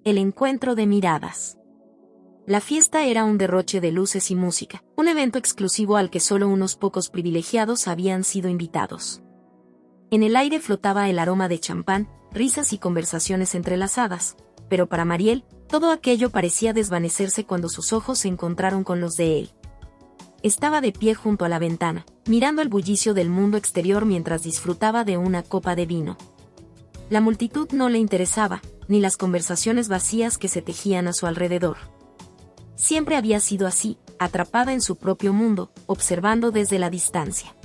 El encuentro de miradas. La fiesta era un derroche de luces y música, un evento exclusivo al que solo unos pocos privilegiados habían sido invitados. En el aire flotaba el aroma de champán, risas y conversaciones entrelazadas, pero para Mariel, todo aquello parecía desvanecerse cuando sus ojos se encontraron con los de él. Estaba de pie junto a la ventana, mirando el bullicio del mundo exterior mientras disfrutaba de una copa de vino. La multitud no le interesaba, ni las conversaciones vacías que se tejían a su alrededor. Siempre había sido así, atrapada en su propio mundo, observando desde la distancia.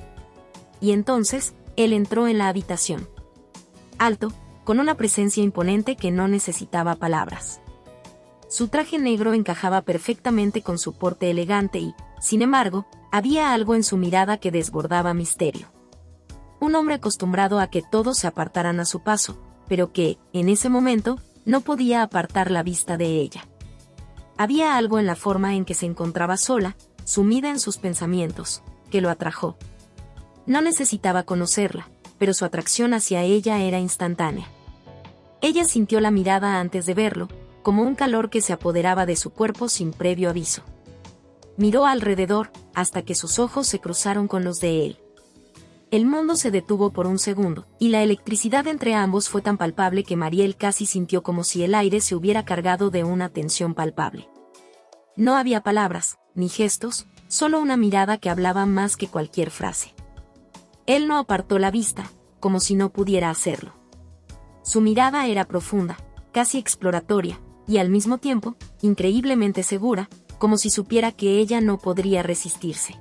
Y entonces, él entró en la habitación. Alto, con una presencia imponente que no necesitaba palabras. Su traje negro encajaba perfectamente con su porte elegante y, sin embargo, había algo en su mirada que desbordaba misterio. Un hombre acostumbrado a que todos se apartaran a su paso, pero que, en ese momento, no podía apartar la vista de ella. Había algo en la forma en que se encontraba sola, sumida en sus pensamientos, que lo atrajo. No necesitaba conocerla, pero su atracción hacia ella era instantánea. Ella sintió la mirada antes de verlo, como un calor que se apoderaba de su cuerpo sin previo aviso. Miró alrededor, hasta que sus ojos se cruzaron con los de él. El mundo se detuvo por un segundo, y la electricidad entre ambos fue tan palpable que Mariel casi sintió como si el aire se hubiera cargado de una tensión palpable. No había palabras, ni gestos, solo una mirada que hablaba más que cualquier frase. Él no apartó la vista, como si no pudiera hacerlo. Su mirada era profunda, casi exploratoria, y al mismo tiempo, increíblemente segura, como si supiera que ella no podría resistirse.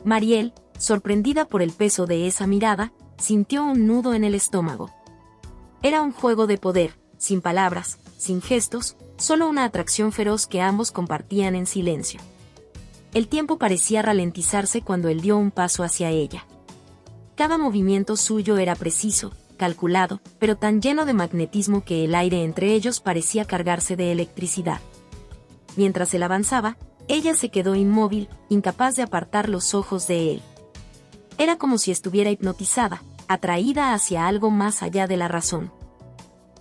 Mariel, sorprendida por el peso de esa mirada, sintió un nudo en el estómago. Era un juego de poder, sin palabras, sin gestos, solo una atracción feroz que ambos compartían en silencio. El tiempo parecía ralentizarse cuando él dio un paso hacia ella. Cada movimiento suyo era preciso, calculado, pero tan lleno de magnetismo que el aire entre ellos parecía cargarse de electricidad. Mientras él avanzaba, ella se quedó inmóvil, incapaz de apartar los ojos de él. Era como si estuviera hipnotizada, atraída hacia algo más allá de la razón.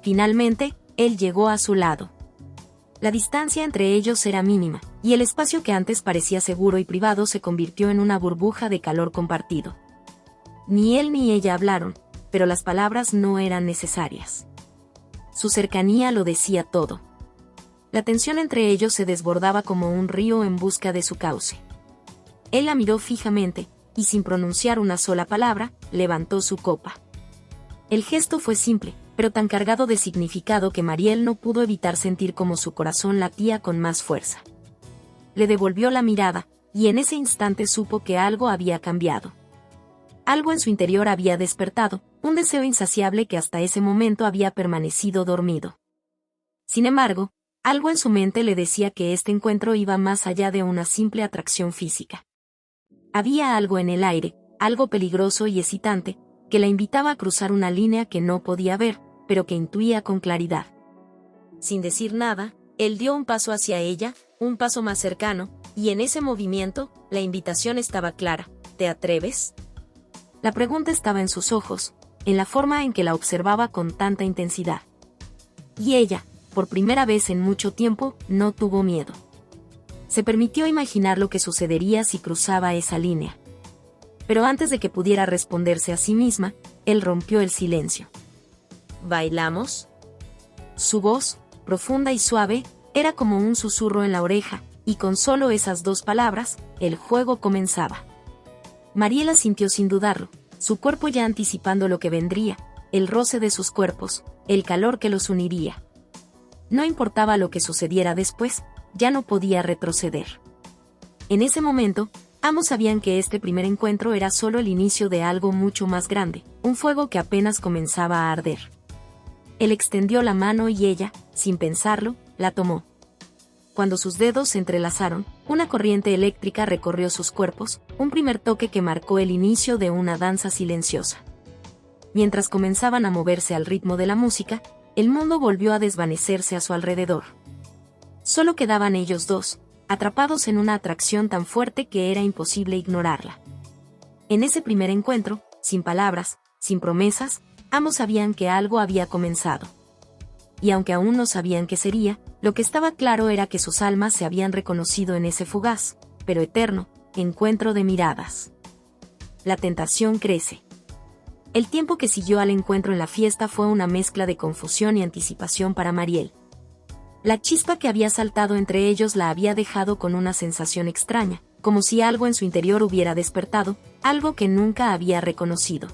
Finalmente, él llegó a su lado. La distancia entre ellos era mínima, y el espacio que antes parecía seguro y privado se convirtió en una burbuja de calor compartido. Ni él ni ella hablaron, pero las palabras no eran necesarias. Su cercanía lo decía todo. La tensión entre ellos se desbordaba como un río en busca de su cauce. Él la miró fijamente, y sin pronunciar una sola palabra, levantó su copa. El gesto fue simple, pero tan cargado de significado que Mariel no pudo evitar sentir como su corazón latía con más fuerza. Le devolvió la mirada, y en ese instante supo que algo había cambiado. Algo en su interior había despertado, un deseo insaciable que hasta ese momento había permanecido dormido. Sin embargo, algo en su mente le decía que este encuentro iba más allá de una simple atracción física. Había algo en el aire, algo peligroso y excitante, que la invitaba a cruzar una línea que no podía ver, pero que intuía con claridad. Sin decir nada, él dio un paso hacia ella, un paso más cercano, y en ese movimiento, la invitación estaba clara. ¿Te atreves? La pregunta estaba en sus ojos, en la forma en que la observaba con tanta intensidad. Y ella, por primera vez en mucho tiempo, no tuvo miedo. Se permitió imaginar lo que sucedería si cruzaba esa línea. Pero antes de que pudiera responderse a sí misma, él rompió el silencio. ¿Bailamos? Su voz, profunda y suave, era como un susurro en la oreja, y con solo esas dos palabras, el juego comenzaba. Mariela sintió sin dudarlo, su cuerpo ya anticipando lo que vendría, el roce de sus cuerpos, el calor que los uniría. No importaba lo que sucediera después, ya no podía retroceder. En ese momento, ambos sabían que este primer encuentro era solo el inicio de algo mucho más grande, un fuego que apenas comenzaba a arder. Él extendió la mano y ella, sin pensarlo, la tomó. Cuando sus dedos se entrelazaron, una corriente eléctrica recorrió sus cuerpos, un primer toque que marcó el inicio de una danza silenciosa. Mientras comenzaban a moverse al ritmo de la música, el mundo volvió a desvanecerse a su alrededor. Solo quedaban ellos dos, atrapados en una atracción tan fuerte que era imposible ignorarla. En ese primer encuentro, sin palabras, sin promesas, ambos sabían que algo había comenzado. y aunque aún no sabían qué sería, lo que estaba claro era que sus almas se habían reconocido en ese fugaz, pero eterno, encuentro de miradas. La tentación crece. El tiempo que siguió al encuentro en la fiesta fue una mezcla de confusión y anticipación para Mariel. La chispa que había saltado entre ellos la había dejado con una sensación extraña, como si algo en su interior hubiera despertado, algo que nunca había reconocido.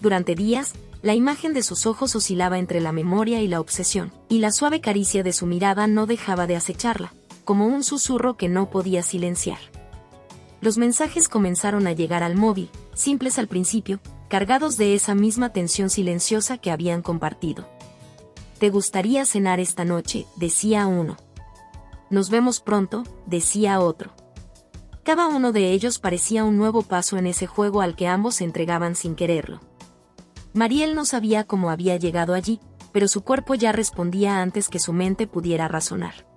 Durante días, la imagen de sus ojos oscilaba entre la memoria y la obsesión, y la suave caricia de su mirada no dejaba de acecharla, como un susurro que no podía silenciar. Los mensajes comenzaron a llegar al móvil, simples al principio, cargados de esa misma tensión silenciosa que habían compartido. «¿Te gustaría cenar esta noche?», decía uno. «Nos vemos pronto», decía otro. Cada uno de ellos parecía un nuevo paso en ese juego al que ambos se entregaban sin quererlo. Mariel no sabía cómo había llegado allí, pero su cuerpo ya respondía antes que su mente pudiera razonar.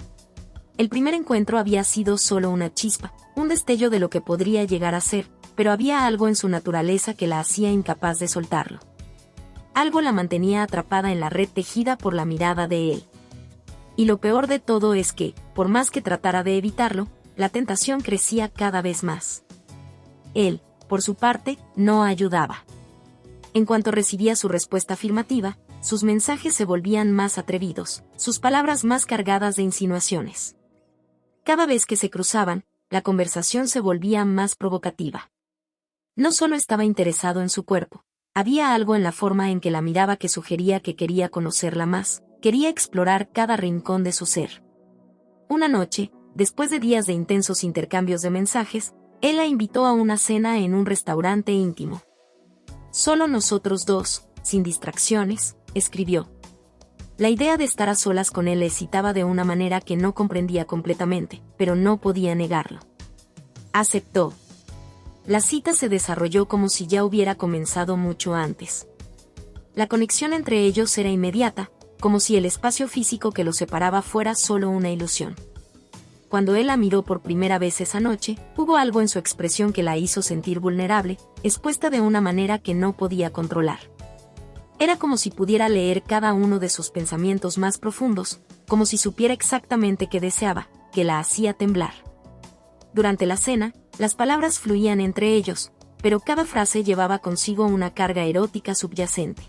El primer encuentro había sido solo una chispa, un destello de lo que podría llegar a ser, pero había algo en su naturaleza que la hacía incapaz de soltarlo. Algo la mantenía atrapada en la red tejida por la mirada de él. Y lo peor de todo es que, por más que tratara de evitarlo, la tentación crecía cada vez más. Él, por su parte, no ayudaba. En cuanto recibía su respuesta afirmativa, sus mensajes se volvían más atrevidos, sus palabras más cargadas de insinuaciones. Cada vez que se cruzaban, la conversación se volvía más provocativa. No solo estaba interesado en su cuerpo, había algo en la forma en que la miraba que sugería que quería conocerla más, quería explorar cada rincón de su ser. Una noche, después de días de intensos intercambios de mensajes, él la invitó a una cena en un restaurante íntimo. «Solo nosotros dos, sin distracciones», escribió. La idea de estar a solas con él le excitaba de una manera que no comprendía completamente, pero no podía negarlo. Aceptó. La cita se desarrolló como si ya hubiera comenzado mucho antes. La conexión entre ellos era inmediata, como si el espacio físico que los separaba fuera solo una ilusión. Cuando él la miró por primera vez esa noche, hubo algo en su expresión que la hizo sentir vulnerable, expuesta de una manera que no podía controlar. Era como si pudiera leer cada uno de sus pensamientos más profundos, como si supiera exactamente qué deseaba, que la hacía temblar. Durante la cena, las palabras fluían entre ellos, pero cada frase llevaba consigo una carga erótica subyacente.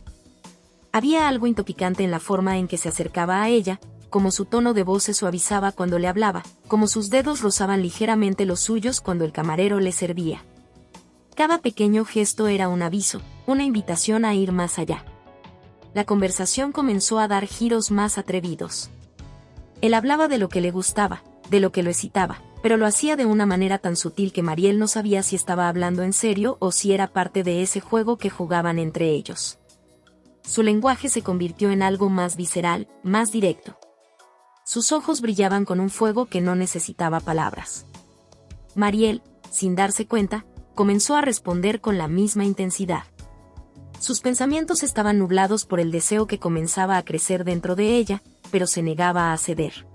Había algo intoxicante en la forma en que se acercaba a ella, como su tono de voz se suavizaba cuando le hablaba, como sus dedos rozaban ligeramente los suyos cuando el camarero le servía. Cada pequeño gesto era un aviso, una invitación a ir más allá. La conversación comenzó a dar giros más atrevidos. Él hablaba de lo que le gustaba, de lo que lo excitaba, pero lo hacía de una manera tan sutil que Mariel no sabía si estaba hablando en serio o si era parte de ese juego que jugaban entre ellos. Su lenguaje se convirtió en algo más visceral, más directo. Sus ojos brillaban con un fuego que no necesitaba palabras. Mariel, sin darse cuenta, comenzó a responder con la misma intensidad. Sus pensamientos estaban nublados por el deseo que comenzaba a crecer dentro de ella, pero se negaba a ceder.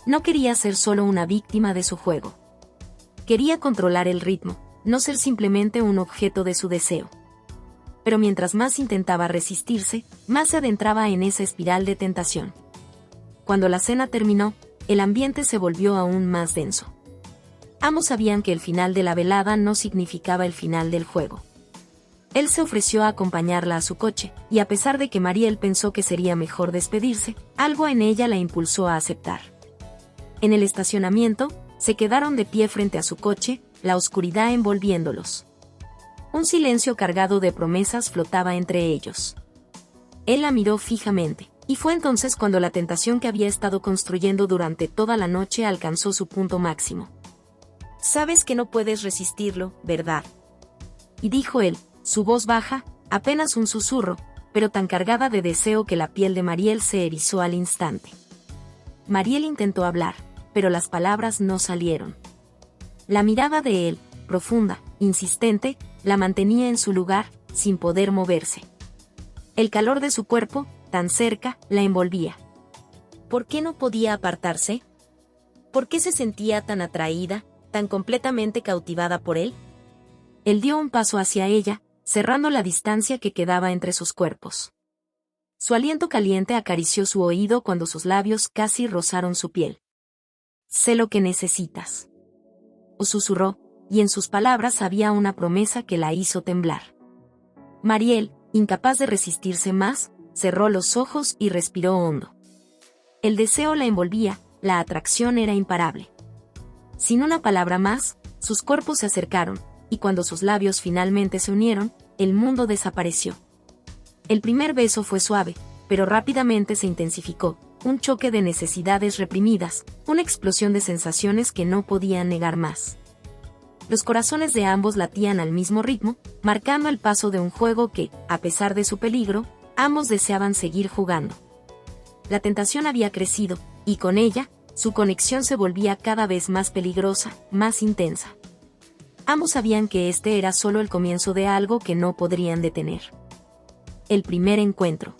No quería ser solo una víctima de su juego. Quería controlar el ritmo, no ser simplemente un objeto de su deseo. Pero mientras más intentaba resistirse, más se adentraba en esa espiral de tentación. Cuando la cena terminó, el ambiente se volvió aún más denso. Ambos sabían que el final de la velada no significaba el final del juego. Él se ofreció a acompañarla a su coche, y a pesar de que Mariel pensó que sería mejor despedirse, algo en ella la impulsó a aceptar. En el estacionamiento, se quedaron de pie frente a su coche, la oscuridad envolviéndolos. Un silencio cargado de promesas flotaba entre ellos. Él la miró fijamente, y fue entonces cuando la tentación que había estado construyendo durante toda la noche alcanzó su punto máximo. «Sabes que no puedes resistirlo, ¿verdad?», y dijo él, su voz baja, apenas un susurro, pero tan cargada de deseo que la piel de Mariel se erizó al instante. Mariel intentó hablar, pero las palabras no salieron. La mirada de él, profunda, insistente, la mantenía en su lugar, sin poder moverse. El calor de su cuerpo, tan cerca, la envolvía. ¿Por qué no podía apartarse? ¿Por qué se sentía tan atraída, tan completamente cautivada por él? Él dio un paso hacia ella, cerrando la distancia que quedaba entre sus cuerpos. Su aliento caliente acarició su oído cuando sus labios casi rozaron su piel. «Sé lo que necesitas», susurró, y en sus palabras había una promesa que la hizo temblar. Mariel, incapaz de resistirse más, cerró los ojos y respiró hondo. El deseo la envolvía, la atracción era imparable. Sin una palabra más, sus cuerpos se acercaron, y cuando sus labios finalmente se unieron, el mundo desapareció. El primer beso fue suave, pero rápidamente se intensificó, un choque de necesidades reprimidas, una explosión de sensaciones que no podían negar más. Los corazones de ambos latían al mismo ritmo, marcando el paso de un juego que, a pesar de su peligro, ambos deseaban seguir jugando. La tentación había crecido, y con ella, su conexión se volvía cada vez más peligrosa, más intensa. Ambos sabían que este era solo el comienzo de algo que no podrían detener. El primer encuentro.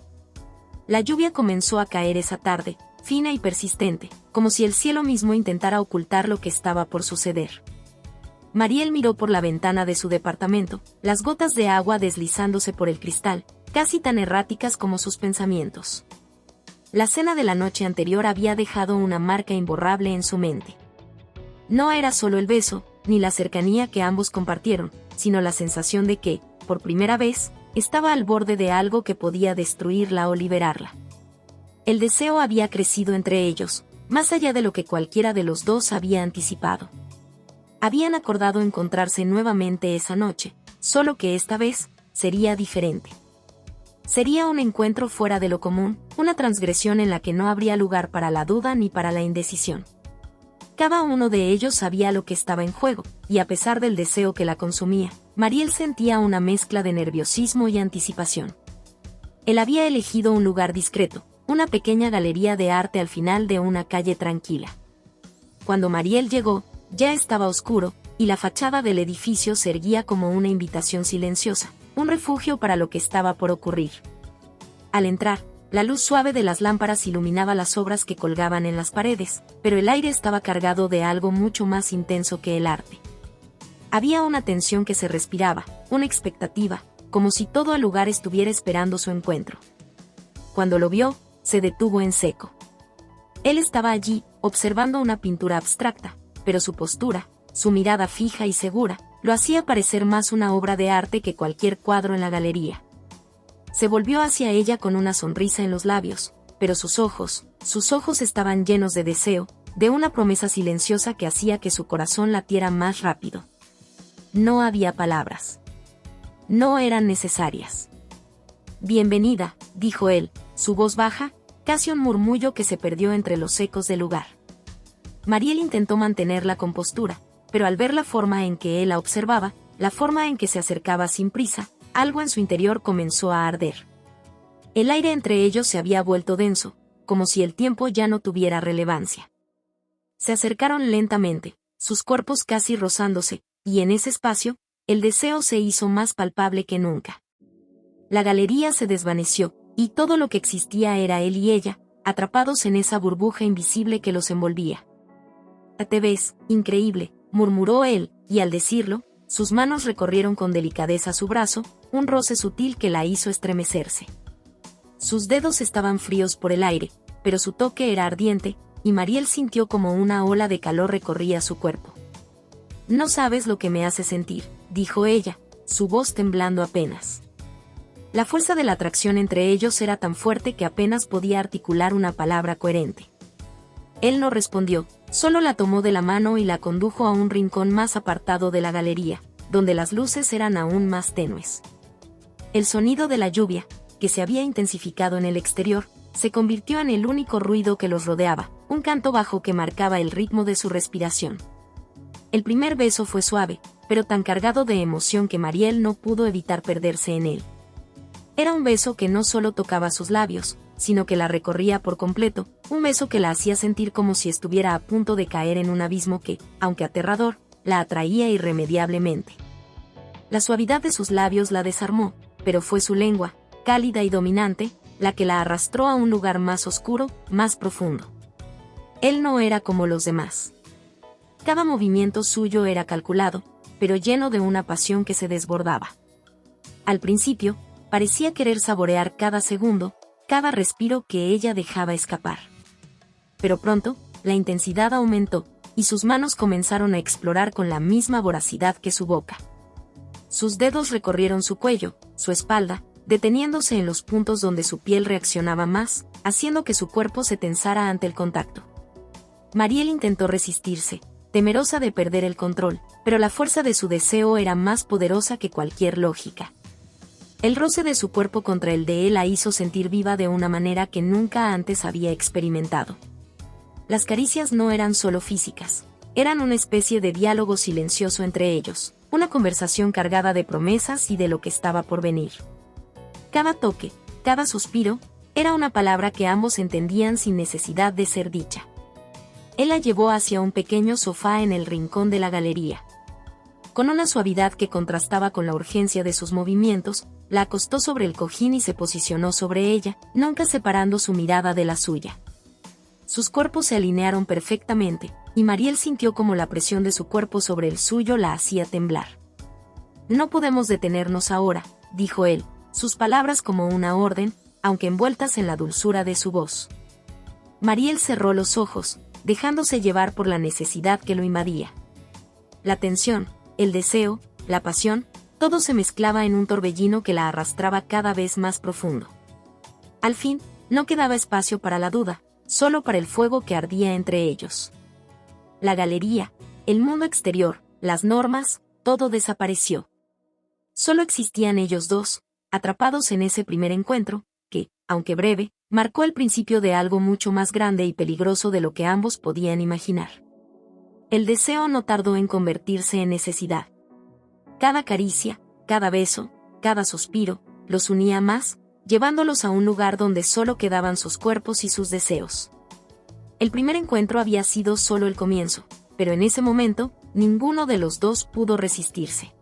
La lluvia comenzó a caer esa tarde, fina y persistente, como si el cielo mismo intentara ocultar lo que estaba por suceder. Mariel miró por la ventana de su departamento, las gotas de agua deslizándose por el cristal, casi tan erráticas como sus pensamientos. La cena de la noche anterior había dejado una marca imborrable en su mente. No era solo el beso, ni la cercanía que ambos compartieron, sino la sensación de que, por primera vez, estaba al borde de algo que podía destruirla o liberarla. El deseo había crecido entre ellos, más allá de lo que cualquiera de los dos había anticipado. Habían acordado encontrarse nuevamente esa noche, solo que esta vez sería diferente. Sería un encuentro fuera de lo común, una transgresión en la que no habría lugar para la duda ni para la indecisión. Cada uno de ellos sabía lo que estaba en juego, y a pesar del deseo que la consumía, Mariel sentía una mezcla de nerviosismo y anticipación. Él había elegido un lugar discreto, una pequeña galería de arte al final de una calle tranquila. Cuando Mariel llegó, ya estaba oscuro, y la fachada del edificio se erguía como una invitación silenciosa, un refugio para lo que estaba por ocurrir. Al entrar, la luz suave de las lámparas iluminaba las obras que colgaban en las paredes, pero el aire estaba cargado de algo mucho más intenso que el arte. Había una tensión que se respiraba, una expectativa, como si todo el lugar estuviera esperando su encuentro. Cuando lo vio, se detuvo en seco. Él estaba allí, observando una pintura abstracta, pero su postura, su mirada fija y segura, lo hacía parecer más una obra de arte que cualquier cuadro en la galería. Se volvió hacia ella con una sonrisa en los labios, pero sus ojos estaban llenos de deseo, de una promesa silenciosa que hacía que su corazón latiera más rápido. No había palabras. No eran necesarias. «Bienvenida», dijo él, su voz baja, casi un murmullo que se perdió entre los ecos del lugar. Mariel intentó mantener la compostura, pero al ver la forma en que él la observaba, la forma en que se acercaba sin prisa, algo en su interior comenzó a arder. El aire entre ellos se había vuelto denso, como si el tiempo ya no tuviera relevancia. Se acercaron lentamente, sus cuerpos casi rozándose, y en ese espacio, el deseo se hizo más palpable que nunca. La galería se desvaneció, y todo lo que existía era él y ella, atrapados en esa burbuja invisible que los envolvía. «Te ves, increíble», murmuró él, y al decirlo, sus manos recorrieron con delicadeza su brazo, un roce sutil que la hizo estremecerse. Sus dedos estaban fríos por el aire, pero su toque era ardiente, y Mariel sintió como una ola de calor recorría su cuerpo. «No sabes lo que me hace sentir», dijo ella, su voz temblando apenas. La fuerza de la atracción entre ellos era tan fuerte que apenas podía articular una palabra coherente. Él no respondió, solo la tomó de la mano y la condujo a un rincón más apartado de la galería, donde las luces eran aún más tenues. El sonido de la lluvia, que se había intensificado en el exterior, se convirtió en el único ruido que los rodeaba, un canto bajo que marcaba el ritmo de su respiración. El primer beso fue suave, pero tan cargado de emoción que Mariel no pudo evitar perderse en él. Era un beso que no solo tocaba sus labios, sino que la recorría por completo, un beso que la hacía sentir como si estuviera a punto de caer en un abismo que, aunque aterrador, la atraía irremediablemente. La suavidad de sus labios la desarmó, pero fue su lengua, cálida y dominante, la que la arrastró a un lugar más oscuro, más profundo. Él no era como los demás. Cada movimiento suyo era calculado, pero lleno de una pasión que se desbordaba. Al principio, parecía querer saborear cada segundo, cada respiro que ella dejaba escapar. Pero pronto, la intensidad aumentó, y sus manos comenzaron a explorar con la misma voracidad que su boca. Sus dedos recorrieron su cuello, su espalda, deteniéndose en los puntos donde su piel reaccionaba más, haciendo que su cuerpo se tensara ante el contacto. Mariel intentó resistirse, temerosa de perder el control, pero la fuerza de su deseo era más poderosa que cualquier lógica. El roce de su cuerpo contra el de él la hizo sentir viva de una manera que nunca antes había experimentado. Las caricias no eran solo físicas, eran una especie de diálogo silencioso entre ellos, una conversación cargada de promesas y de lo que estaba por venir. Cada toque, cada suspiro, era una palabra que ambos entendían sin necesidad de ser dicha. Él la llevó hacia un pequeño sofá en el rincón de la galería. Con una suavidad que contrastaba con la urgencia de sus movimientos, la acostó sobre el cojín y se posicionó sobre ella, nunca separando su mirada de la suya. Sus cuerpos se alinearon perfectamente, y Mariel sintió como la presión de su cuerpo sobre el suyo la hacía temblar. «No podemos detenernos ahora», dijo él, sus palabras como una orden, aunque envueltas en la dulzura de su voz. Mariel cerró los ojos, dejándose llevar por la necesidad que lo invadía. La tensión, el deseo, la pasión, todo se mezclaba en un torbellino que la arrastraba cada vez más profundo. Al fin, no quedaba espacio para la duda, solo para el fuego que ardía entre ellos. La galería, el mundo exterior, las normas, todo desapareció. Solo existían ellos dos, atrapados en ese primer encuentro, que, aunque breve, marcó el principio de algo mucho más grande y peligroso de lo que ambos podían imaginar. El deseo no tardó en convertirse en necesidad. Cada caricia, cada beso, cada suspiro, los unía más, llevándolos a un lugar donde solo quedaban sus cuerpos y sus deseos. El primer encuentro había sido solo el comienzo, pero en ese momento, ninguno de los dos pudo resistirse.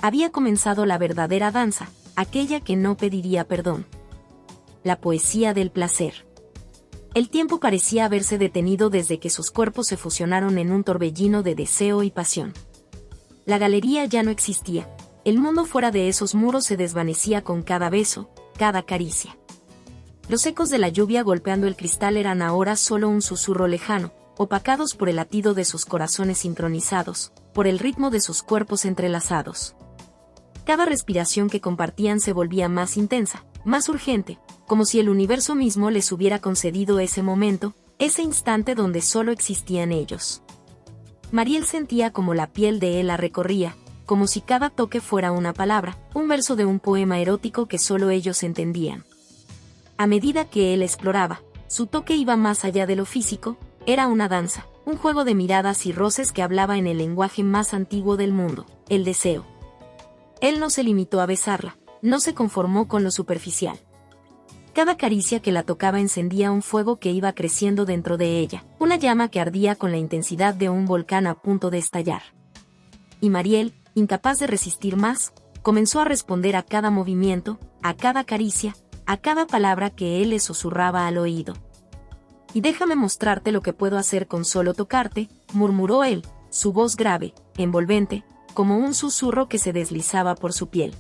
Había comenzado la verdadera danza, aquella que no pediría perdón. La poesía del placer. El tiempo parecía haberse detenido desde que sus cuerpos se fusionaron en un torbellino de deseo y pasión. La galería ya no existía, el mundo fuera de esos muros se desvanecía con cada beso, cada caricia. Los ecos de la lluvia golpeando el cristal eran ahora solo un susurro lejano, opacados por el latido de sus corazones sincronizados, por el ritmo de sus cuerpos entrelazados. Cada respiración que compartían se volvía más intensa, más urgente, como si el universo mismo les hubiera concedido ese momento, ese instante donde solo existían ellos. Mariel sentía como la piel de él la recorría, como si cada toque fuera una palabra, un verso de un poema erótico que solo ellos entendían. A medida que él exploraba, su toque iba más allá de lo físico, era una danza, un juego de miradas y roces que hablaba en el lenguaje más antiguo del mundo, el deseo. Él no se limitó a besarla, no se conformó con lo superficial. Cada caricia que la tocaba encendía un fuego que iba creciendo dentro de ella, una llama que ardía con la intensidad de un volcán a punto de estallar. Y Mariel, incapaz de resistir más, comenzó a responder a cada movimiento, a cada caricia, a cada palabra que él le susurraba al oído. «Y déjame mostrarte lo que puedo hacer con solo tocarte», murmuró él, su voz grave, envolvente, como un susurro que se deslizaba por su piel.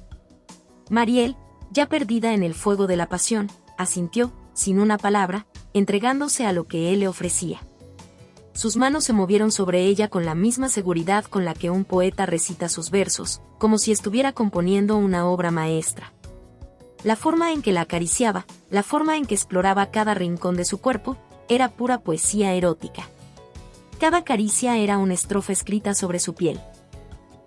Mariel, ya perdida en el fuego de la pasión, asintió, sin una palabra, entregándose a lo que él le ofrecía. Sus manos se movieron sobre ella con la misma seguridad con la que un poeta recita sus versos, como si estuviera componiendo una obra maestra. La forma en que la acariciaba, la forma en que exploraba cada rincón de su cuerpo, era pura poesía erótica. Cada caricia era una estrofa escrita sobre su piel.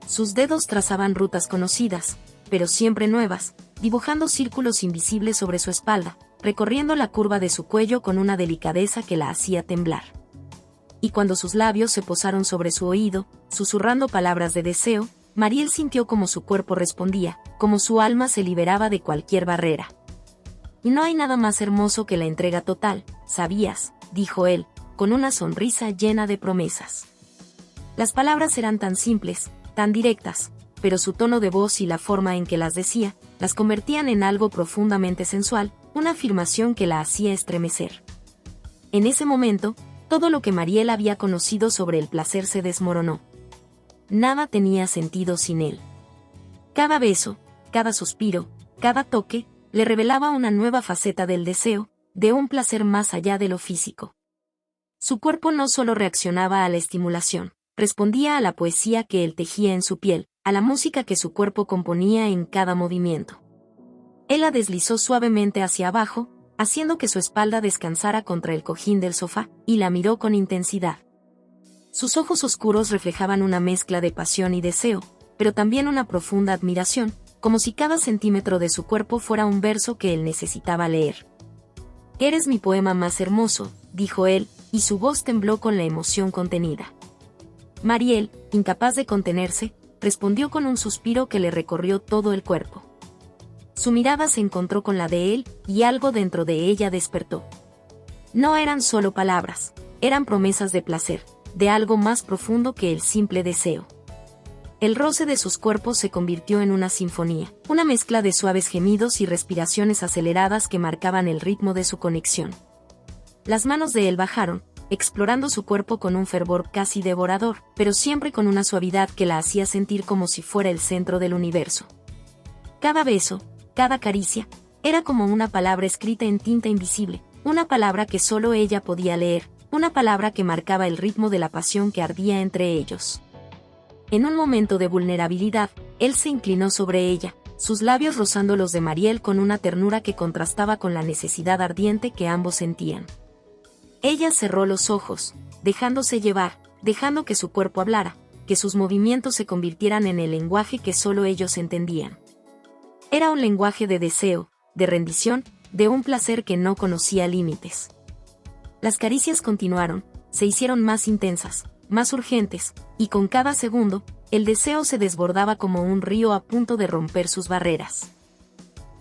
Sus dedos trazaban rutas conocidas, pero siempre nuevas, dibujando círculos invisibles sobre su espalda, recorriendo la curva de su cuello con una delicadeza que la hacía temblar. Y cuando sus labios se posaron sobre su oído, susurrando palabras de deseo, Mariel sintió como su cuerpo respondía, como su alma se liberaba de cualquier barrera. «Y no hay nada más hermoso que la entrega total, ¿sabías?», dijo él, con una sonrisa llena de promesas. Las palabras eran tan simples, tan directas, pero su tono de voz y la forma en que las decía, las convertían en algo profundamente sensual, una afirmación que la hacía estremecer. En ese momento, todo lo que Mariel había conocido sobre el placer se desmoronó. Nada tenía sentido sin él. Cada beso, cada suspiro, cada toque, le revelaba una nueva faceta del deseo, de un placer más allá de lo físico. Su cuerpo no solo reaccionaba a la estimulación, respondía a la poesía que él tejía en su piel, a la música que su cuerpo componía en cada movimiento. Él la deslizó suavemente hacia abajo, haciendo que su espalda descansara contra el cojín del sofá, y la miró con intensidad. Sus ojos oscuros reflejaban una mezcla de pasión y deseo, pero también una profunda admiración, como si cada centímetro de su cuerpo fuera un verso que él necesitaba leer. «Eres mi poema más hermoso», dijo él, y su voz tembló con la emoción contenida. Mariel, incapaz de contenerse, respondió con un suspiro que le recorrió todo el cuerpo. Su mirada se encontró con la de él, y algo dentro de ella despertó. No eran solo palabras, eran promesas de placer, de algo más profundo que el simple deseo. El roce de sus cuerpos se convirtió en una sinfonía, una mezcla de suaves gemidos y respiraciones aceleradas que marcaban el ritmo de su conexión. Las manos de él bajaron, explorando su cuerpo con un fervor casi devorador, pero siempre con una suavidad que la hacía sentir como si fuera el centro del universo. Cada beso, cada caricia, era como una palabra escrita en tinta invisible, una palabra que solo ella podía leer, una palabra que marcaba el ritmo de la pasión que ardía entre ellos. En un momento de vulnerabilidad, él se inclinó sobre ella, sus labios rozando los de Mariel con una ternura que contrastaba con la necesidad ardiente que ambos sentían. Ella cerró los ojos, dejándose llevar, dejando que su cuerpo hablara, que sus movimientos se convirtieran en el lenguaje que solo ellos entendían. Era un lenguaje de deseo, de rendición, de un placer que no conocía límites. Las caricias continuaron, se hicieron más intensas, más urgentes, y con cada segundo, el deseo se desbordaba como un río a punto de romper sus barreras.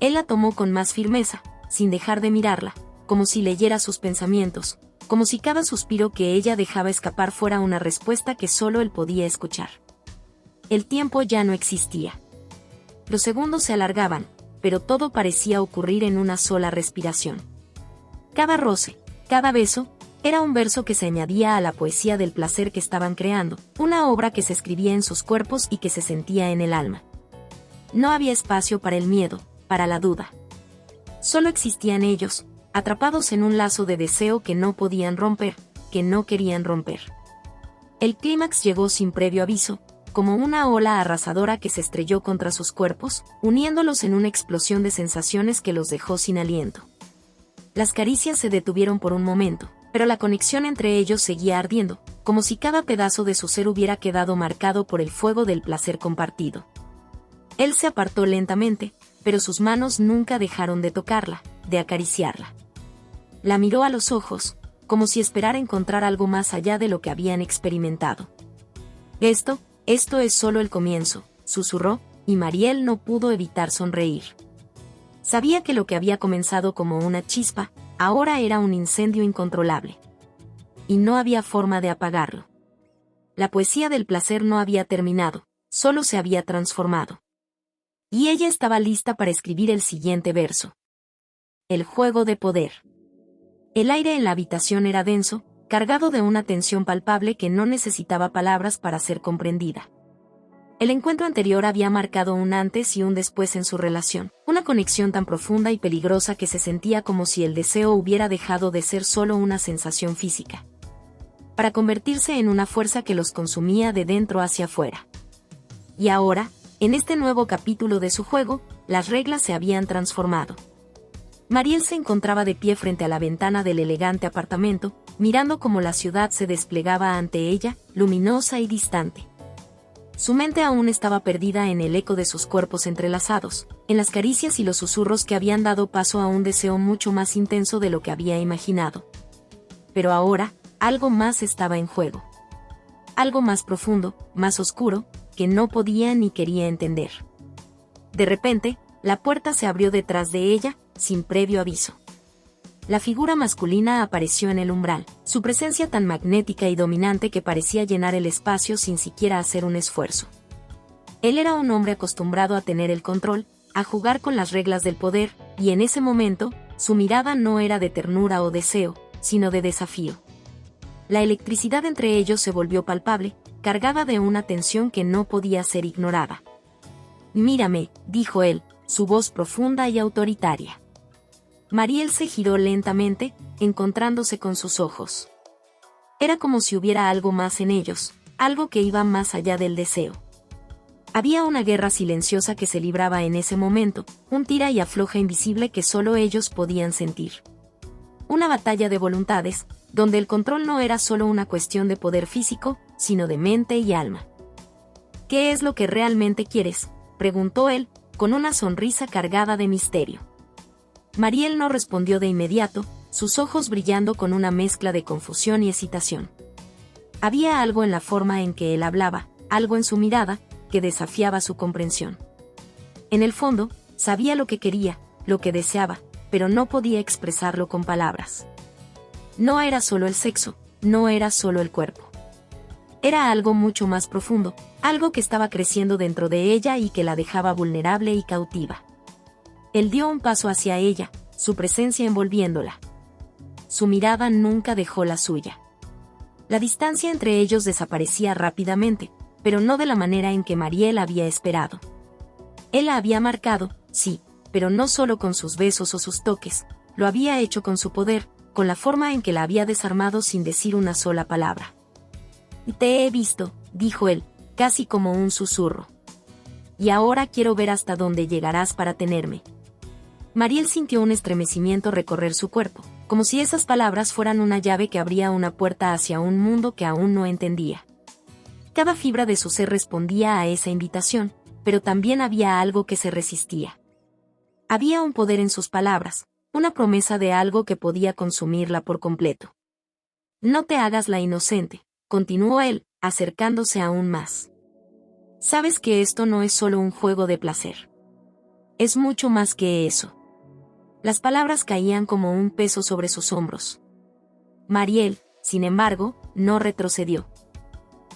Él la tomó con más firmeza, sin dejar de mirarla, como si leyera sus pensamientos, como si cada suspiro que ella dejaba escapar fuera una respuesta que solo él podía escuchar. El tiempo ya no existía. Los segundos se alargaban, pero todo parecía ocurrir en una sola respiración. Cada roce, cada beso, era un verso que se añadía a la poesía del placer que estaban creando, una obra que se escribía en sus cuerpos y que se sentía en el alma. No había espacio para el miedo, para la duda. Solo existían ellos, atrapados en un lazo de deseo que no podían romper, que no querían romper. El clímax llegó sin previo aviso, como una ola arrasadora que se estrelló contra sus cuerpos, uniéndolos en una explosión de sensaciones que los dejó sin aliento. Las caricias se detuvieron por un momento, pero la conexión entre ellos seguía ardiendo, como si cada pedazo de su ser hubiera quedado marcado por el fuego del placer compartido. Él se apartó lentamente, pero sus manos nunca dejaron de tocarla, de acariciarla. La miró a los ojos, como si esperara encontrar algo más allá de lo que habían experimentado. Esto es solo el comienzo, susurró, y Mariel no pudo evitar sonreír. Sabía que lo que había comenzado como una chispa, ahora era un incendio incontrolable. Y no había forma de apagarlo. La poesía del placer no había terminado, solo se había transformado. Y ella estaba lista para escribir el siguiente verso. El juego de poder. El aire en la habitación era denso, cargado de una tensión palpable que no necesitaba palabras para ser comprendida. El encuentro anterior había marcado un antes y un después en su relación, una conexión tan profunda y peligrosa que se sentía como si el deseo hubiera dejado de ser solo una sensación física, para convertirse en una fuerza que los consumía de dentro hacia afuera. Y ahora, en este nuevo capítulo de su juego, las reglas se habían transformado. Mariel se encontraba de pie frente a la ventana del elegante apartamento, mirando cómo la ciudad se desplegaba ante ella, luminosa y distante. Su mente aún estaba perdida en el eco de sus cuerpos entrelazados, en las caricias y los susurros que habían dado paso a un deseo mucho más intenso de lo que había imaginado. Pero ahora, algo más estaba en juego. Algo más profundo, más oscuro, que no podía ni quería entender. De repente, la puerta se abrió detrás de ella, sin previo aviso. La figura masculina apareció en el umbral, su presencia tan magnética y dominante que parecía llenar el espacio sin siquiera hacer un esfuerzo. Él era un hombre acostumbrado a tener el control, a jugar con las reglas del poder, y en ese momento, su mirada no era de ternura o deseo, sino de desafío. La electricidad entre ellos se volvió palpable, cargada de una tensión que no podía ser ignorada. «Mírame», dijo él, su voz profunda y autoritaria. Mariel se giró lentamente, encontrándose con sus ojos. Era como si hubiera algo más en ellos, algo que iba más allá del deseo. Había una guerra silenciosa que se libraba en ese momento, un tira y afloja invisible que solo ellos podían sentir. Una batalla de voluntades, donde el control no era solo una cuestión de poder físico, sino de mente y alma. ¿Qué es lo que realmente quieres?, preguntó él, con una sonrisa cargada de misterio. Mariel no respondió de inmediato, sus ojos brillando con una mezcla de confusión y excitación. Había algo en la forma en que él hablaba, algo en su mirada, que desafiaba su comprensión. En el fondo, sabía lo que quería, lo que deseaba, pero no podía expresarlo con palabras. No era solo el sexo, no era solo el cuerpo. Era algo mucho más profundo, algo que estaba creciendo dentro de ella y que la dejaba vulnerable y cautiva. Él dio un paso hacia ella, su presencia envolviéndola. Su mirada nunca dejó la suya. La distancia entre ellos desaparecía rápidamente, pero no de la manera en que Mariel había esperado. Él la había marcado, sí, pero no solo con sus besos o sus toques, lo había hecho con su poder, con la forma en que la había desarmado sin decir una sola palabra. «Te he visto», dijo él, casi como un susurro. «Y ahora quiero ver hasta dónde llegarás para tenerme». Mariel sintió un estremecimiento recorrer su cuerpo, como si esas palabras fueran una llave que abría una puerta hacia un mundo que aún no entendía. Cada fibra de su ser respondía a esa invitación, pero también había algo que se resistía. Había un poder en sus palabras, una promesa de algo que podía consumirla por completo. «No te hagas la inocente», continuó él, acercándose aún más. «Sabes que esto no es solo un juego de placer. Es mucho más que eso». Las palabras caían como un peso sobre sus hombros. Mariel, sin embargo, no retrocedió.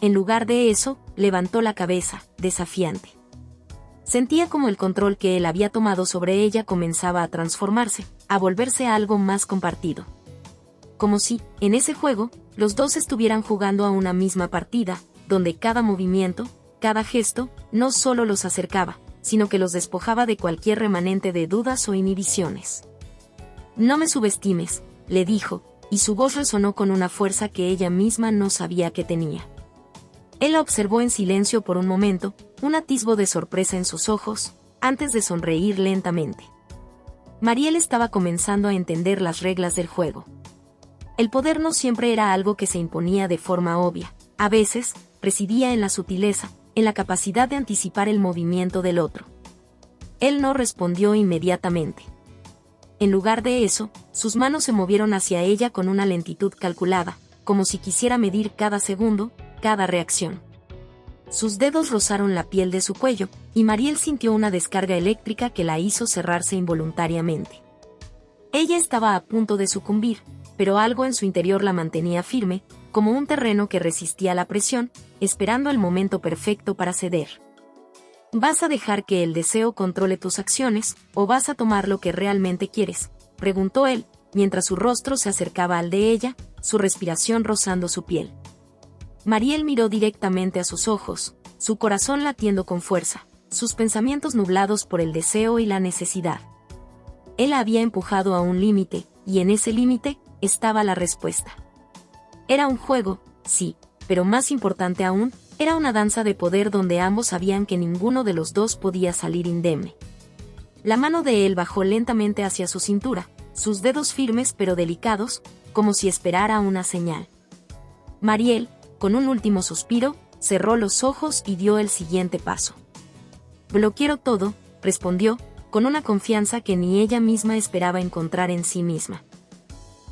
En lugar de eso, levantó la cabeza, desafiante. Sentía como el control que él había tomado sobre ella comenzaba a transformarse, a volverse algo más compartido. Como si, en ese juego, los dos estuvieran jugando a una misma partida, donde cada movimiento, cada gesto, no solo los acercaba, sino que los despojaba de cualquier remanente de dudas o inhibiciones. «No me subestimes», le dijo, y su voz resonó con una fuerza que ella misma no sabía que tenía. Él la observó en silencio por un momento, un atisbo de sorpresa en sus ojos, antes de sonreír lentamente. Mariel estaba comenzando a entender las reglas del juego. El poder no siempre era algo que se imponía de forma obvia, a veces, residía en la sutileza, en la capacidad de anticipar el movimiento del otro. Él no respondió inmediatamente. En lugar de eso, sus manos se movieron hacia ella con una lentitud calculada, como si quisiera medir cada segundo, cada reacción. Sus dedos rozaron la piel de su cuello, y Mariel sintió una descarga eléctrica que la hizo cerrarse involuntariamente. Ella estaba a punto de sucumbir, pero algo en su interior la mantenía firme, como un terreno que resistía la presión, esperando el momento perfecto para ceder. ¿Vas a dejar que el deseo controle tus acciones, o vas a tomar lo que realmente quieres?, preguntó él, mientras su rostro se acercaba al de ella, su respiración rozando su piel. Mariel miró directamente a sus ojos, su corazón latiendo con fuerza, sus pensamientos nublados por el deseo y la necesidad. Él la había empujado a un límite, y en ese límite estaba la respuesta. Era un juego, sí, pero más importante aún, era una danza de poder donde ambos sabían que ninguno de los dos podía salir indemne. La mano de él bajó lentamente hacia su cintura, sus dedos firmes pero delicados, como si esperara una señal. Mariel, con un último suspiro, cerró los ojos y dio el siguiente paso. «Lo quiero todo», respondió, con una confianza que ni ella misma esperaba encontrar en sí misma.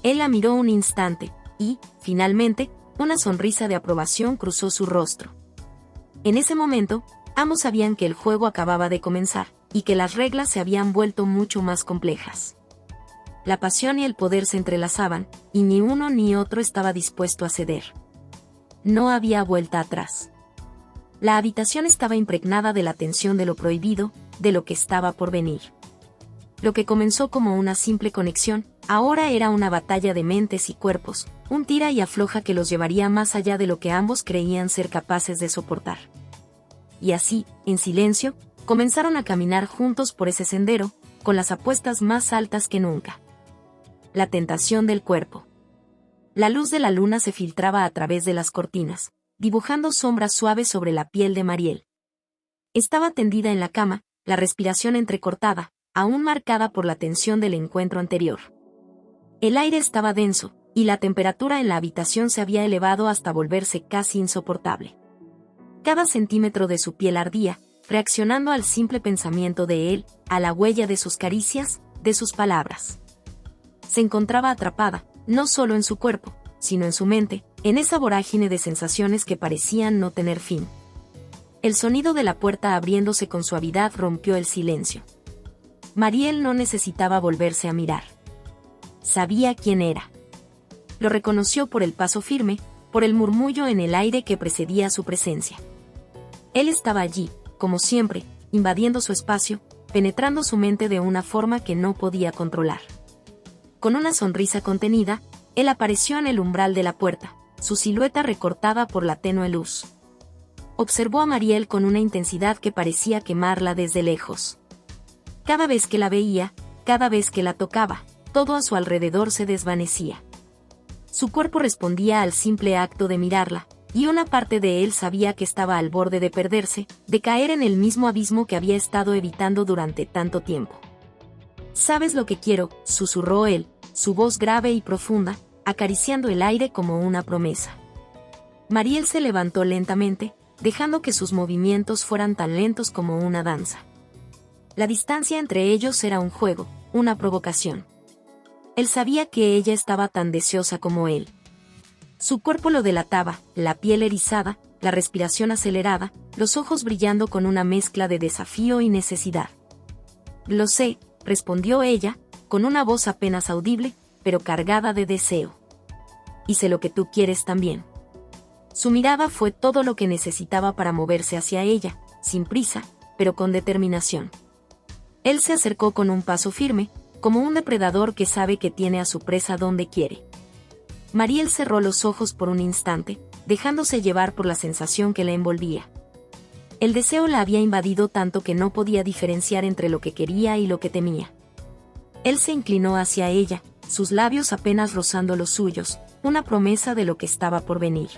Él la miró un instante, y, finalmente, una sonrisa de aprobación cruzó su rostro. En ese momento, ambos sabían que el juego acababa de comenzar, y que las reglas se habían vuelto mucho más complejas. La pasión y el poder se entrelazaban, y ni uno ni otro estaba dispuesto a ceder. No había vuelta atrás. La habitación estaba impregnada de la tensión de lo prohibido, de lo que estaba por venir. Lo que comenzó como una simple conexión, ahora era una batalla de mentes y cuerpos, un tira y afloja que los llevaría más allá de lo que ambos creían ser capaces de soportar. Y así, en silencio, Comenzaron a caminar juntos por ese sendero, con las apuestas más altas que nunca. La tentación del cuerpo. La luz de la luna se filtraba a través de las cortinas, dibujando sombras suaves sobre la piel de Mariel. Estaba tendida en la cama, la respiración entrecortada, aún marcada por la tensión del encuentro anterior. El aire estaba denso, y la temperatura en la habitación se había elevado hasta volverse casi insoportable. Cada centímetro de su piel ardía, reaccionando al simple pensamiento de él, a la huella de sus caricias, de sus palabras. Se encontraba atrapada, no solo en su cuerpo, sino en su mente, en esa vorágine de sensaciones que parecían no tener fin. El sonido de la puerta abriéndose con suavidad rompió el silencio. Mariel no necesitaba volverse a mirar. Sabía quién era. Lo reconoció por el paso firme, por el murmullo en el aire que precedía su presencia. Él estaba allí, como siempre, invadiendo su espacio, penetrando su mente de una forma que no podía controlar. Con una sonrisa contenida, él apareció en el umbral de la puerta, su silueta recortada por la tenue luz. Observó a Mariel con una intensidad que parecía quemarla desde lejos. Cada vez que la veía, cada vez que la tocaba, todo a su alrededor se desvanecía. Su cuerpo respondía al simple acto de mirarla, y una parte de él sabía que estaba al borde de perderse, de caer en el mismo abismo que había estado evitando durante tanto tiempo. «¿Sabes lo que quiero?», susurró él, su voz grave y profunda, acariciando el aire como una promesa. Mariel se levantó lentamente, dejando que sus movimientos fueran tan lentos como una danza. La distancia entre ellos era un juego, una provocación. Él sabía que ella estaba tan deseosa como él. Su cuerpo lo delataba, la piel erizada, la respiración acelerada, los ojos brillando con una mezcla de desafío y necesidad. «Lo sé», respondió ella, con una voz apenas audible, pero cargada de deseo. «Y sé lo que tú quieres también». Su mirada fue todo lo que necesitaba para moverse hacia ella, sin prisa, pero con determinación. Él se acercó con un paso firme, como un depredador que sabe que tiene a su presa donde quiere. Mariel cerró los ojos por un instante, dejándose llevar por la sensación que la envolvía. El deseo la había invadido tanto que no podía diferenciar entre lo que quería y lo que temía. Él se inclinó hacia ella, sus labios apenas rozando los suyos, una promesa de lo que estaba por venir.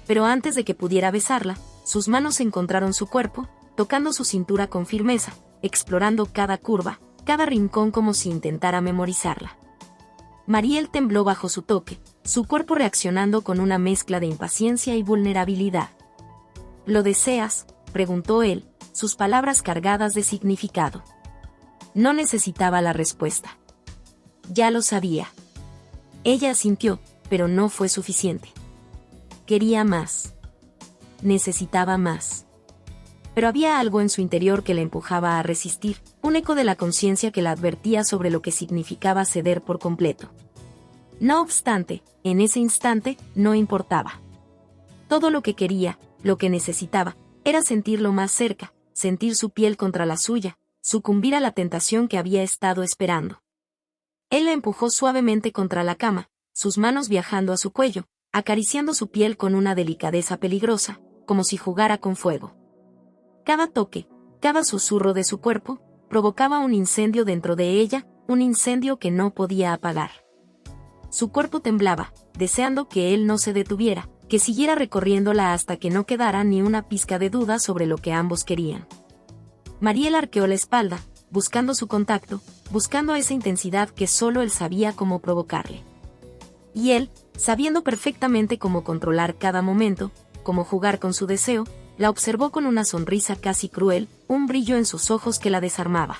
Pero antes de que pudiera besarla, sus manos encontraron su cuerpo, tocando su cintura con firmeza, explorando cada curva, cada rincón como si intentara memorizarla. Mariel tembló bajo su toque, su cuerpo reaccionando con una mezcla de impaciencia y vulnerabilidad. «¿Lo deseas?», preguntó él, sus palabras cargadas de significado. No necesitaba la respuesta. Ya lo sabía. Ella asintió, pero no fue suficiente. Quería más. Necesitaba más. Pero había algo en su interior que la empujaba a resistir, un eco de la conciencia que la advertía sobre lo que significaba ceder por completo. No obstante, en ese instante, no importaba. Todo lo que quería, lo que necesitaba, era sentirlo más cerca, sentir su piel contra la suya, sucumbir a la tentación que había estado esperando. Él la empujó suavemente contra la cama, sus manos viajando a su cuello, acariciando su piel con una delicadeza peligrosa, como si jugara con fuego. Cada toque, cada susurro de su cuerpo, provocaba un incendio dentro de ella, un incendio que no podía apagar. Su cuerpo temblaba, deseando que él no se detuviera, que siguiera recorriéndola hasta que no quedara ni una pizca de duda sobre lo que ambos querían. Mariel arqueó la espalda, buscando su contacto, buscando esa intensidad que solo él sabía cómo provocarle. Y él, sabiendo perfectamente cómo controlar cada momento, cómo jugar con su deseo, la observó con una sonrisa casi cruel, un brillo en sus ojos que la desarmaba.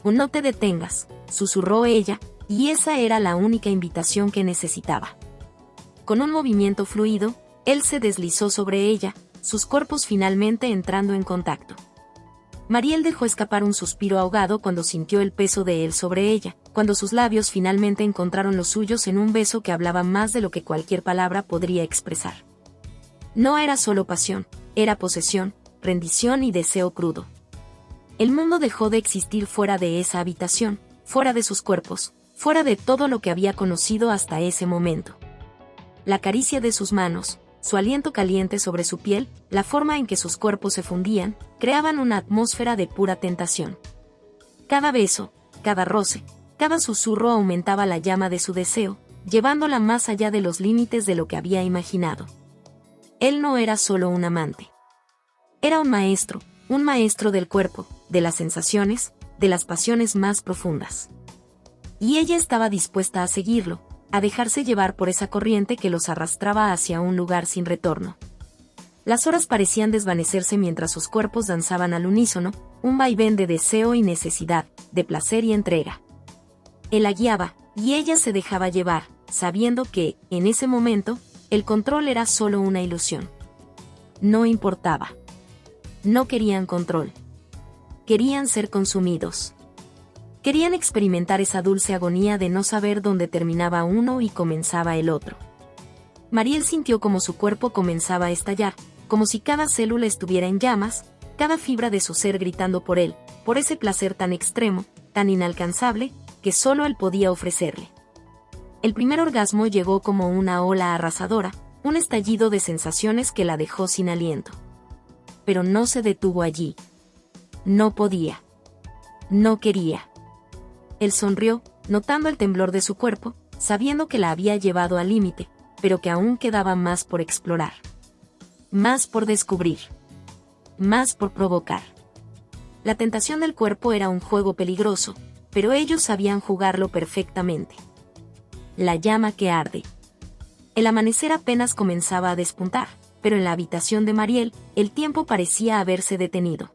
«No te detengas», susurró ella, y esa era la única invitación que necesitaba. Con un movimiento fluido, él se deslizó sobre ella, sus cuerpos finalmente entrando en contacto. Mariel dejó escapar un suspiro ahogado cuando sintió el peso de él sobre ella, cuando sus labios finalmente encontraron los suyos en un beso que hablaba más de lo que cualquier palabra podría expresar. No era solo pasión, era posesión, rendición y deseo crudo. El mundo dejó de existir fuera de esa habitación, fuera de sus cuerpos, fuera de todo lo que había conocido hasta ese momento. La caricia de sus manos, su aliento caliente sobre su piel, la forma en que sus cuerpos se fundían, creaban una atmósfera de pura tentación. Cada beso, cada roce, cada susurro aumentaba la llama de su deseo, llevándola más allá de los límites de lo que había imaginado. Él no era solo un amante. Era un maestro del cuerpo, de las sensaciones, de las pasiones más profundas. Y ella estaba dispuesta a seguirlo, a dejarse llevar por esa corriente que los arrastraba hacia un lugar sin retorno. Las horas parecían desvanecerse mientras sus cuerpos danzaban al unísono, un vaivén de deseo y necesidad, de placer y entrega. Él la guiaba, y ella se dejaba llevar, sabiendo que, en ese momento, el control era solo una ilusión. No importaba. No querían control. Querían ser consumidos. Querían experimentar esa dulce agonía de no saber dónde terminaba uno y comenzaba el otro. Mariel sintió como su cuerpo comenzaba a estallar, como si cada célula estuviera en llamas, cada fibra de su ser gritando por él, por ese placer tan extremo, tan inalcanzable, que solo él podía ofrecerle. El primer orgasmo llegó como una ola arrasadora, un estallido de sensaciones que la dejó sin aliento. Pero no se detuvo allí. No podía. No quería. Él sonrió, notando el temblor de su cuerpo, sabiendo que la había llevado al límite, pero que aún quedaba más por explorar. Más por descubrir. Más por provocar. La tentación del cuerpo era un juego peligroso, pero ellos sabían jugarlo perfectamente. La llama que arde. El amanecer apenas comenzaba a despuntar, pero en la habitación de Mariel, el tiempo parecía haberse detenido.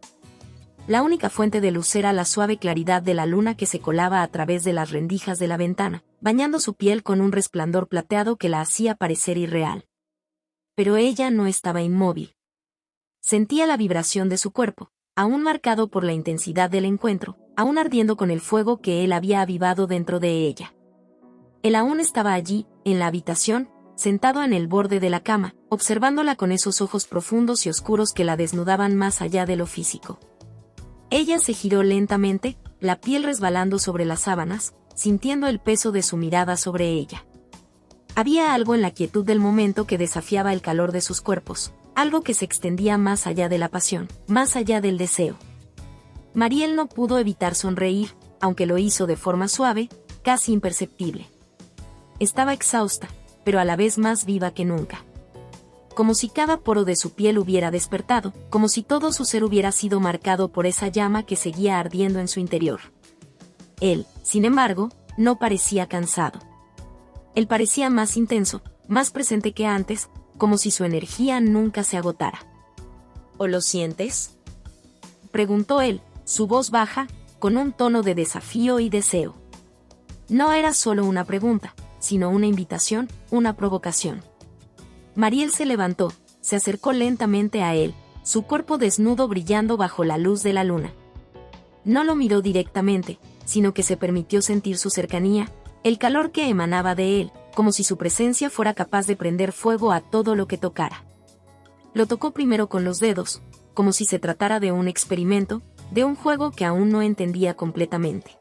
La única fuente de luz era la suave claridad de la luna que se colaba a través de las rendijas de la ventana, bañando su piel con un resplandor plateado que la hacía parecer irreal. Pero ella no estaba inmóvil. Sentía la vibración de su cuerpo, aún marcado por la intensidad del encuentro, aún ardiendo con el fuego que él había avivado dentro de ella. Él aún estaba allí, en la habitación, sentado en el borde de la cama, observándola con esos ojos profundos y oscuros que la desnudaban más allá de lo físico. Ella se giró lentamente, la piel resbalando sobre las sábanas, sintiendo el peso de su mirada sobre ella. Había algo en la quietud del momento que desafiaba el calor de sus cuerpos, algo que se extendía más allá de la pasión, más allá del deseo. Mariel no pudo evitar sonreír, aunque lo hizo de forma suave, casi imperceptible. Estaba exhausta, pero a la vez más viva que nunca. Como si cada poro de su piel hubiera despertado, como si todo su ser hubiera sido marcado por esa llama que seguía ardiendo en su interior. Él, sin embargo, no parecía cansado. Él parecía más intenso, más presente que antes, como si su energía nunca se agotara. ¿O lo sientes?, preguntó él, su voz baja, con un tono de desafío y deseo. No era solo una pregunta, sino una invitación, una provocación. Mariel se levantó, se acercó lentamente a él, su cuerpo desnudo brillando bajo la luz de la luna. No lo miró directamente, sino que se permitió sentir su cercanía, el calor que emanaba de él, como si su presencia fuera capaz de prender fuego a todo lo que tocara. Lo tocó primero con los dedos, como si se tratara de un experimento, de un juego que aún no entendía completamente.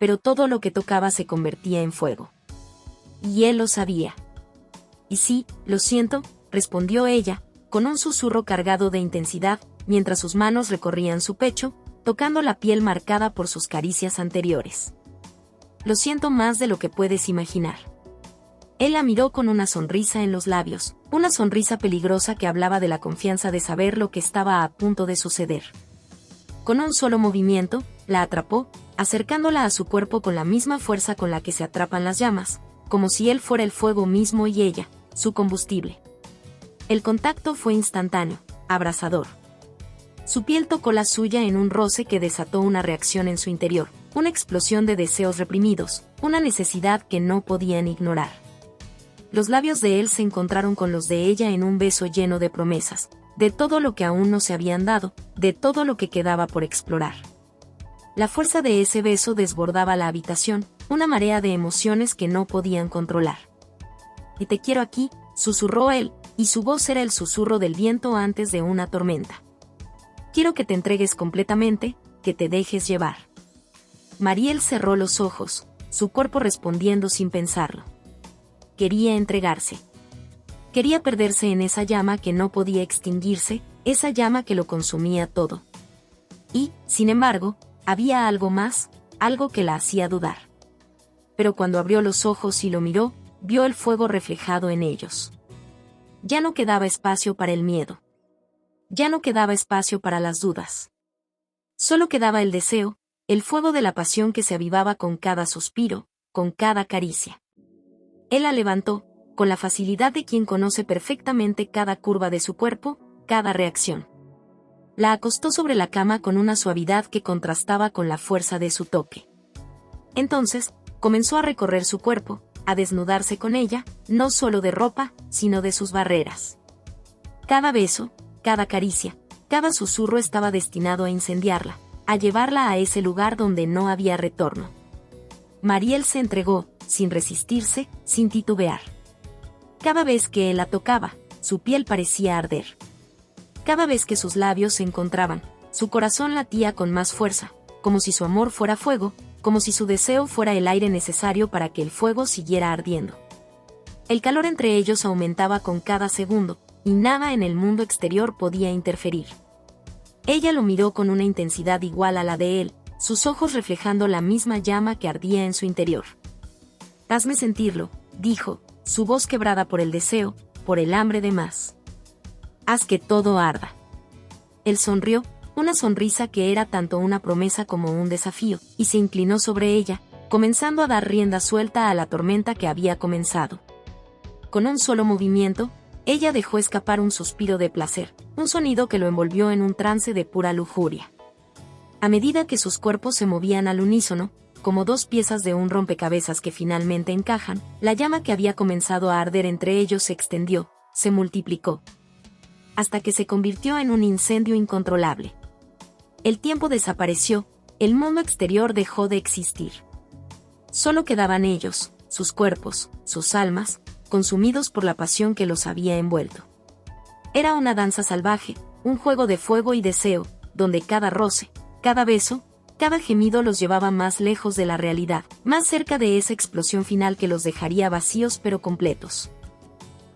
Pero todo lo que tocaba se convertía en fuego. Y él lo sabía. Y sí, lo siento, respondió ella, con un susurro cargado de intensidad, mientras sus manos recorrían su pecho, tocando la piel marcada por sus caricias anteriores. Lo siento más de lo que puedes imaginar. Él la miró con una sonrisa en los labios, una sonrisa peligrosa que hablaba de la confianza de saber lo que estaba a punto de suceder. Con un solo movimiento, la atrapó, acercándola a su cuerpo con la misma fuerza con la que se atrapan las llamas, como si él fuera el fuego mismo y ella, su combustible. El contacto fue instantáneo, abrasador. Su piel tocó la suya en un roce que desató una reacción en su interior, una explosión de deseos reprimidos, una necesidad que no podían ignorar. Los labios de él se encontraron con los de ella en un beso lleno de promesas, de todo lo que aún no se habían dado, de todo lo que quedaba por explorar. La fuerza de ese beso desbordaba la habitación, una marea de emociones que no podían controlar. «Y te quiero aquí», susurró él, y su voz era el susurro del viento antes de una tormenta. «Quiero que te entregues completamente, que te dejes llevar». Mariel cerró los ojos, su cuerpo respondiendo sin pensarlo. Quería entregarse. Quería perderse en esa llama que no podía extinguirse, esa llama que lo consumía todo. Y, sin embargo, había algo más, algo que la hacía dudar. Pero cuando abrió los ojos y lo miró, vio el fuego reflejado en ellos. Ya no quedaba espacio para el miedo. Ya no quedaba espacio para las dudas. Solo quedaba el deseo, el fuego de la pasión que se avivaba con cada suspiro, con cada caricia. Él la levantó, con la facilidad de quien conoce perfectamente cada curva de su cuerpo, cada reacción. La acostó sobre la cama con una suavidad que contrastaba con la fuerza de su toque. Entonces, comenzó a recorrer su cuerpo, a desnudarse con ella, no solo de ropa, sino de sus barreras. Cada beso, cada caricia, cada susurro estaba destinado a incendiarla, a llevarla a ese lugar donde no había retorno. Mariel se entregó, sin resistirse, sin titubear. Cada vez que él la tocaba, su piel parecía arder. Cada vez que sus labios se encontraban, su corazón latía con más fuerza, como si su amor fuera fuego, como si su deseo fuera el aire necesario para que el fuego siguiera ardiendo. El calor entre ellos aumentaba con cada segundo, y nada en el mundo exterior podía interferir. Ella lo miró con una intensidad igual a la de él, sus ojos reflejando la misma llama que ardía en su interior. «Hazme sentirlo», dijo, su voz quebrada por el deseo, por el hambre de más. «Haz que todo arda». Él sonrió, una sonrisa que era tanto una promesa como un desafío, y se inclinó sobre ella, comenzando a dar rienda suelta a la tormenta que había comenzado. Con un solo movimiento, ella dejó escapar un suspiro de placer, un sonido que lo envolvió en un trance de pura lujuria. A medida que sus cuerpos se movían al unísono, como dos piezas de un rompecabezas que finalmente encajan, la llama que había comenzado a arder entre ellos se extendió, se multiplicó, hasta que se convirtió en un incendio incontrolable. El tiempo desapareció, el mundo exterior dejó de existir. Solo quedaban ellos, sus cuerpos, sus almas, consumidos por la pasión que los había envuelto. Era una danza salvaje, un juego de fuego y deseo, donde cada roce, cada beso, cada gemido los llevaba más lejos de la realidad, más cerca de esa explosión final que los dejaría vacíos pero completos.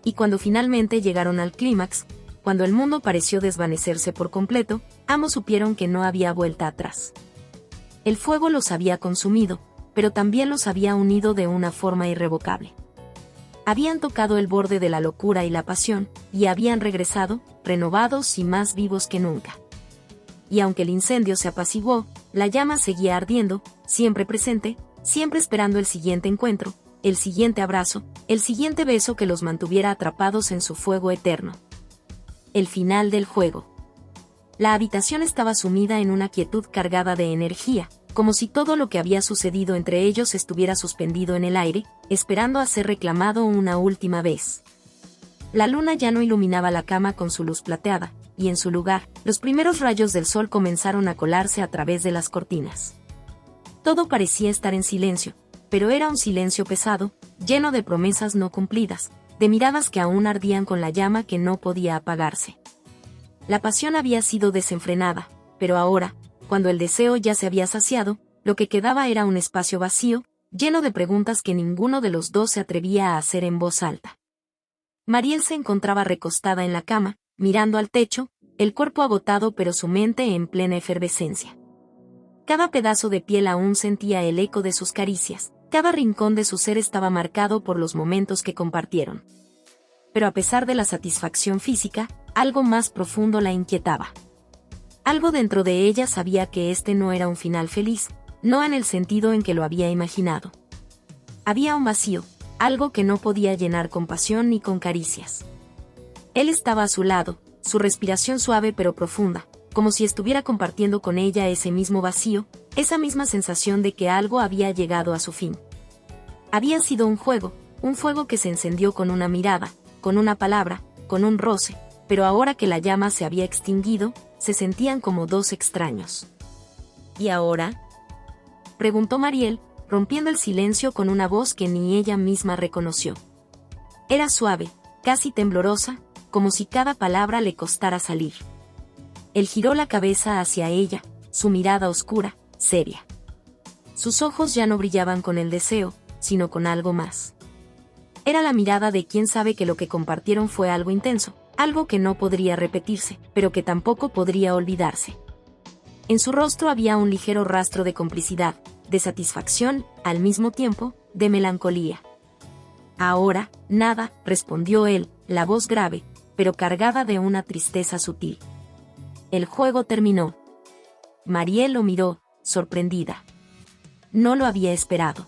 Y cuando finalmente llegaron al clímax, cuando el mundo pareció desvanecerse por completo, ambos supieron que no había vuelta atrás. El fuego los había consumido, pero también los había unido de una forma irrevocable. Habían tocado el borde de la locura y la pasión, y habían regresado, renovados y más vivos que nunca. Y aunque el incendio se apaciguó, la llama seguía ardiendo, siempre presente, siempre esperando el siguiente encuentro, el siguiente abrazo, el siguiente beso que los mantuviera atrapados en su fuego eterno. El final del juego. La habitación estaba sumida en una quietud cargada de energía, como si todo lo que había sucedido entre ellos estuviera suspendido en el aire, esperando a ser reclamado una última vez. La luna ya no iluminaba la cama con su luz plateada, y en su lugar, los primeros rayos del sol comenzaron a colarse a través de las cortinas. Todo parecía estar en silencio, pero era un silencio pesado, lleno de promesas no cumplidas, de miradas que aún ardían con la llama que no podía apagarse. La pasión había sido desenfrenada, pero ahora, cuando el deseo ya se había saciado, lo que quedaba era un espacio vacío, lleno de preguntas que ninguno de los dos se atrevía a hacer en voz alta. Mariel se encontraba recostada en la cama, mirando al techo, el cuerpo agotado pero su mente en plena efervescencia. Cada pedazo de piel aún sentía el eco de sus caricias, cada rincón de su ser estaba marcado por los momentos que compartieron. Pero a pesar de la satisfacción física, algo más profundo la inquietaba. Algo dentro de ella sabía que este no era un final feliz, no en el sentido en que lo había imaginado. Había un vacío, algo que no podía llenar con pasión ni con caricias. Él estaba a su lado, su respiración suave pero profunda, como si estuviera compartiendo con ella ese mismo vacío, esa misma sensación de que algo había llegado a su fin. Había sido un fuego que se encendió con una mirada, con una palabra, con un roce, pero ahora que la llama se había extinguido, se sentían como dos extraños. ¿Y ahora?, preguntó Mariel, rompiendo el silencio con una voz que ni ella misma reconoció. Era suave, casi temblorosa, como si cada palabra le costara salir. Él giró la cabeza hacia ella, su mirada oscura, seria. Sus ojos ya no brillaban con el deseo, sino con algo más. Era la mirada de quien sabe que lo que compartieron fue algo intenso, algo que no podría repetirse, pero que tampoco podría olvidarse. En su rostro había un ligero rastro de complicidad, de satisfacción, al mismo tiempo, de melancolía. Ahora, nada, respondió él, la voz grave, pero cargada de una tristeza sutil. El juego terminó. Mariel lo miró, sorprendida. No lo había esperado.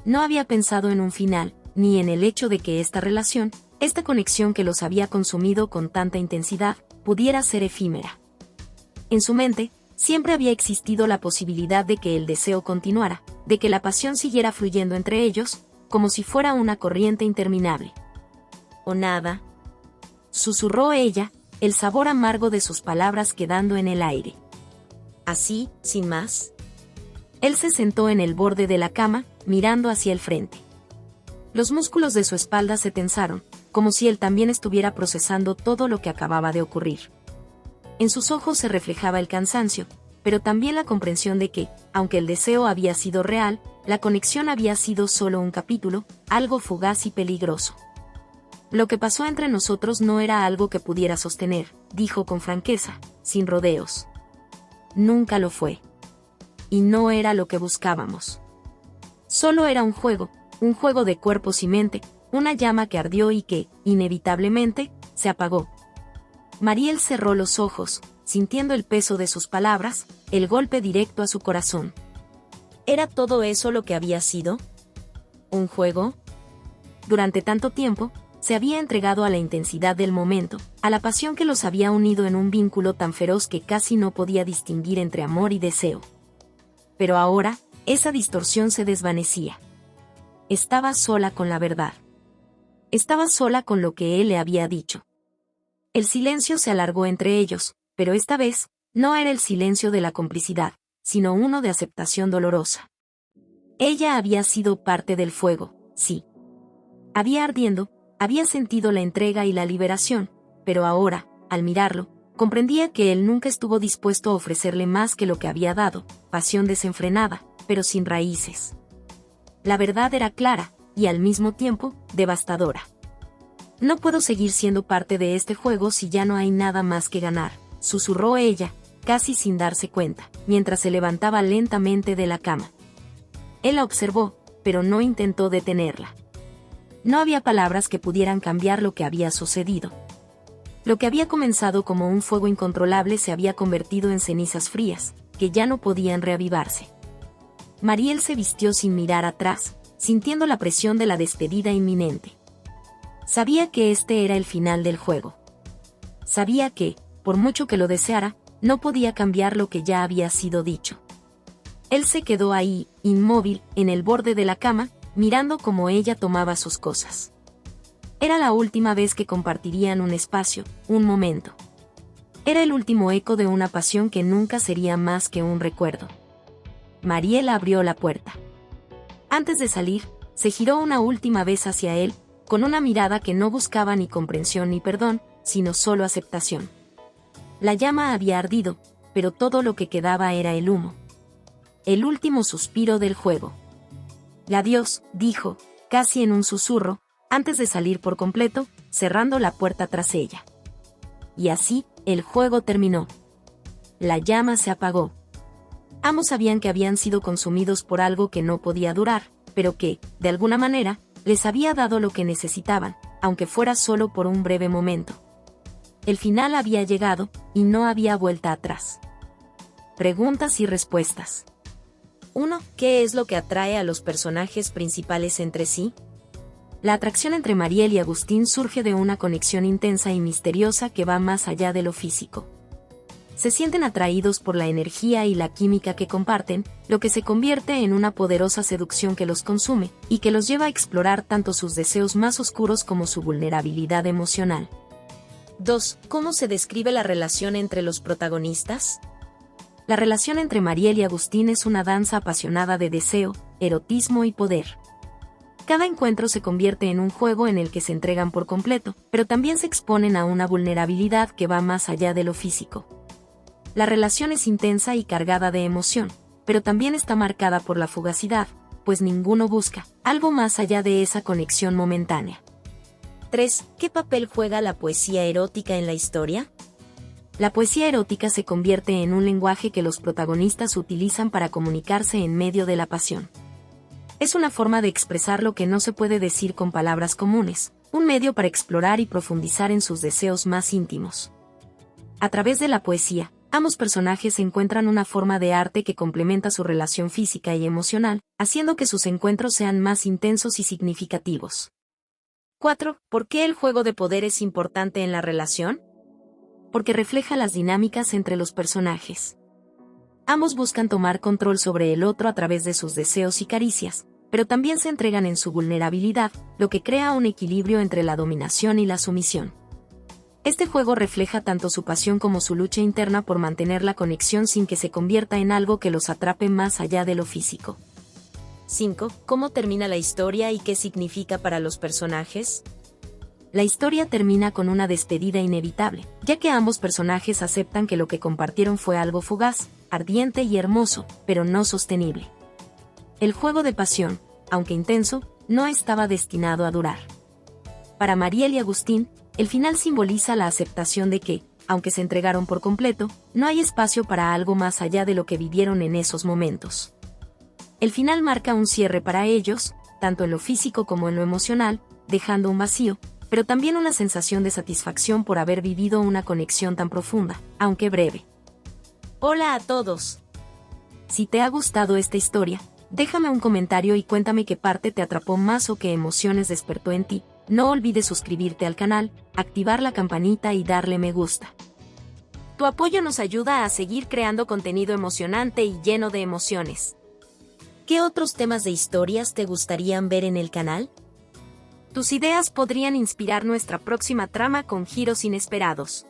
No había pensado en un final, ni en el hecho de que esta relación, esta conexión que los había consumido con tanta intensidad, pudiera ser efímera. En su mente, siempre había existido la posibilidad de que el deseo continuara, de que la pasión siguiera fluyendo entre ellos, como si fuera una corriente interminable. «¿O nada?», susurró ella, el sabor amargo de sus palabras quedando en el aire. «¿Así, sin más?». Él se sentó en el borde de la cama, mirando hacia el frente. Los músculos de su espalda se tensaron, como si él también estuviera procesando todo lo que acababa de ocurrir. En sus ojos se reflejaba el cansancio, pero también la comprensión de que, aunque el deseo había sido real, la conexión había sido solo un capítulo, algo fugaz y peligroso. «Lo que pasó entre nosotros no era algo que pudiera sostener», dijo con franqueza, sin rodeos. «Nunca lo fue. Y no era lo que buscábamos. Solo era un juego de cuerpos y mente, una llama que ardió y que, inevitablemente, se apagó». Mariel cerró los ojos, sintiendo el peso de sus palabras, el golpe directo a su corazón. ¿Era todo eso lo que había sido? ¿Un juego? Durante tanto tiempo, se había entregado a la intensidad del momento, a la pasión que los había unido en un vínculo tan feroz que casi no podía distinguir entre amor y deseo. Pero ahora, esa distorsión se desvanecía. Estaba sola con la verdad. Estaba sola con lo que él le había dicho. El silencio se alargó entre ellos, pero esta vez, no era el silencio de la complicidad, sino uno de aceptación dolorosa. Ella había sido parte del fuego, sí. Había ardiendo, había sentido la entrega y la liberación, pero ahora, al mirarlo, comprendía que él nunca estuvo dispuesto a ofrecerle más que lo que había dado, pasión desenfrenada, pero sin raíces. La verdad era clara, y al mismo tiempo, devastadora. «No puedo seguir siendo parte de este juego si ya no hay nada más que ganar», susurró ella, casi sin darse cuenta, mientras se levantaba lentamente de la cama. Él la observó, pero no intentó detenerla. No había palabras que pudieran cambiar lo que había sucedido. Lo que había comenzado como un fuego incontrolable se había convertido en cenizas frías, que ya no podían reavivarse. Mariel se vistió sin mirar atrás, sintiendo la presión de la despedida inminente. Sabía que este era el final del juego. Sabía que, por mucho que lo deseara, no podía cambiar lo que ya había sido dicho. Él se quedó ahí, inmóvil, en el borde de la cama, mirando cómo ella tomaba sus cosas. Era la última vez que compartirían un espacio, un momento. Era el último eco de una pasión que nunca sería más que un recuerdo. Mariel abrió la puerta. Antes de salir, se giró una última vez hacia él, con una mirada que no buscaba ni comprensión ni perdón, sino solo aceptación. La llama había ardido, pero todo lo que quedaba era el humo. El último suspiro del juego. «Adiós», dijo, casi en un susurro, antes de salir por completo, cerrando la puerta tras ella. Y así, el juego terminó. La llama se apagó. Ambos sabían que habían sido consumidos por algo que no podía durar, pero que, de alguna manera, les había dado lo que necesitaban, aunque fuera solo por un breve momento. El final había llegado, y no había vuelta atrás. Preguntas y respuestas. 1. ¿Qué es lo que atrae a los personajes principales entre sí? La atracción entre Mariel y Agustín surge de una conexión intensa y misteriosa que va más allá de lo físico. Se sienten atraídos por la energía y la química que comparten, lo que se convierte en una poderosa seducción que los consume, y que los lleva a explorar tanto sus deseos más oscuros como su vulnerabilidad emocional. 2. ¿Cómo se describe la relación entre los protagonistas? La relación entre Mariel y Agustín es una danza apasionada de deseo, erotismo y poder. Cada encuentro se convierte en un juego en el que se entregan por completo, pero también se exponen a una vulnerabilidad que va más allá de lo físico. La relación es intensa y cargada de emoción, pero también está marcada por la fugacidad, pues ninguno busca algo más allá de esa conexión momentánea. 3. ¿Qué papel juega la poesía erótica en la historia? La poesía erótica se convierte en un lenguaje que los protagonistas utilizan para comunicarse en medio de la pasión. Es una forma de expresar lo que no se puede decir con palabras comunes, un medio para explorar y profundizar en sus deseos más íntimos. A través de la poesía, ambos personajes encuentran una forma de arte que complementa su relación física y emocional, haciendo que sus encuentros sean más intensos y significativos. 4. ¿Por qué el juego de poder es importante en la relación? Porque refleja las dinámicas entre los personajes. Ambos buscan tomar control sobre el otro a través de sus deseos y caricias, pero también se entregan en su vulnerabilidad, lo que crea un equilibrio entre la dominación y la sumisión. Este juego refleja tanto su pasión como su lucha interna por mantener la conexión sin que se convierta en algo que los atrape más allá de lo físico. 5. ¿Cómo termina la historia y qué significa para los personajes? La historia termina con una despedida inevitable, ya que ambos personajes aceptan que lo que compartieron fue algo fugaz, ardiente y hermoso, pero no sostenible. El juego de pasión, aunque intenso, no estaba destinado a durar. Para Mariel y Agustín, el final simboliza la aceptación de que, aunque se entregaron por completo, no hay espacio para algo más allá de lo que vivieron en esos momentos. El final marca un cierre para ellos, tanto en lo físico como en lo emocional, dejando un vacío, pero también una sensación de satisfacción por haber vivido una conexión tan profunda, aunque breve. Hola a todos. Si te ha gustado esta historia, déjame un comentario y cuéntame qué parte te atrapó más o qué emociones despertó en ti. No olvides suscribirte al canal, activar la campanita y darle me gusta. Tu apoyo nos ayuda a seguir creando contenido emocionante y lleno de emociones. ¿Qué otros temas de historias te gustarían ver en el canal? Tus ideas podrían inspirar nuestra próxima trama con giros inesperados.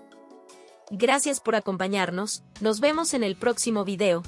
Gracias por acompañarnos, nos vemos en el próximo video.